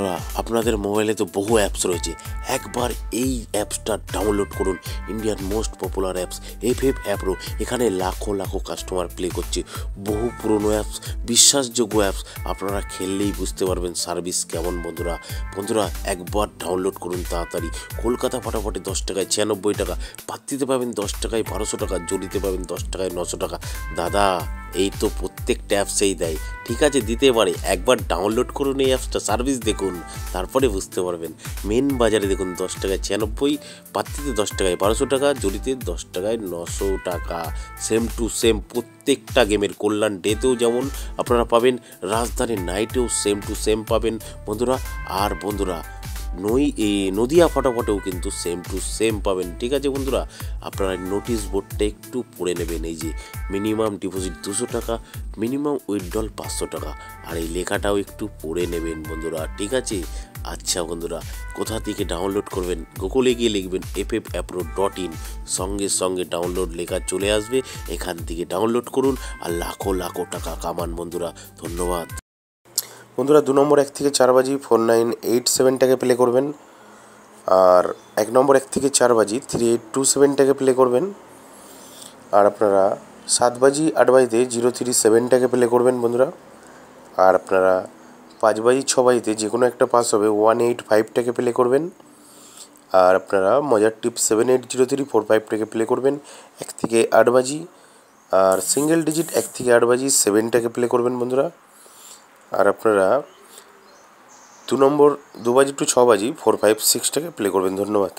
বন্ধুরা, আপনাদের মোবাইলে তো বহু অ্যাপস রয়েছে। একবার এই অ্যাপসটা ডাউনলোড করুন। ইন্ডিয়ার মোস্ট পপুলার অ্যাপস এফএফ অ্যাপ্রো। এখানে লাখো লাখো কাস্টমার প্লে করছে। বহু পুরনো অ্যাপস, বিশ্বাসযোগ্য অ্যাপস। আপনারা খেললেই বুঝতে পারবেন সার্ভিস কেমন। বন্ধুরা একবার ডাউনলোড করুন তাড়াতাড়ি। কলকাতা ফাটাফাটে 10 টাকায় 96 টাকা, পাত্তিতে পাবেন 10 টাকায় 1200 টাকা, জড়িতে পাবেন 10 টাকায় 900 টাকা। দাদা, এই তো প্রত্যেকটা অ্যাপসেই দেয়। ঠিক আছে, দিতে পারে। একবার ডাউনলোড করুন এই অ্যাপসটা, সার্ভিস দেখুন, তারপরে বুঝতে পারবেন। মেন বাজারে দেখুন 10 টাকায় 96, পাত্তিতে 10 টাকায় 1200 টাকা, জড়িতে 10 টাকায় 900 টাকা। সেম টু সেম প্রত্যেকটা গেমের। কল্যাণ ডেতেও যেমন আপনারা পাবেন, রাজধানী নাইটেও সেম টু সেম পাবেন বন্ধুরা। আর বন্ধুরা, নদিয়া ফটাফটেও কিন্তু সেম টু সেম পাবেন। ঠিক আছে বন্ধুরা, আপনারা নোটিশ বোর্ডটা একটু পড়ে নেবেন। এই যে মিনিমাম ডিপোজিট 200 টাকা, মিনিমাম উইথড্রল 500 টাকা। আর এই লেখাটাও একটু পড়ে নেবেন বন্ধুরা। ঠিক আছে। আচ্ছা বন্ধুরা, কোথা থেকে ডাউনলোড করবেন? গুগলে গিয়ে লিখবেন ffapro.in, সঙ্গে সঙ্গে ডাউনলোড লেখা চলে আসবে। এখান থেকে ডাউনলোড করুন আর লাখো লাখো টাকা কামান বন্ধুরা। ধন্যবাদ বন্ধুরা। 2 নম্বর 1 থেকে 4 বাজি 4987 টাকা প্লে করবেন। আর 1 নম্বর 1 থেকে 4 বাজি 3827 টাকা প্লে করবেন। আর আপনারা 7 বাজি 8 বাজিতে 037 টাকা প্লে করবেন বন্ধুরা। আর আপনারা 5 বাজি 6 বাজিতে যে কোনো একটা পাস হবে 185 টাকা প্লে করবেন। আর আপনারা মজার টিপ 780345 টাকা প্লে করবেন 1 থেকে 8 বাজি। আর সিঙ্গেল ডিজিট 1 থেকে 8 বাজি 7 টাকা প্লে করবেন বন্ধুরা। আর আপনারা 2 নম্বর 2 বাজি টু 6 বাজি 456 টাকা প্লে করবেন। ধন্যবাদ।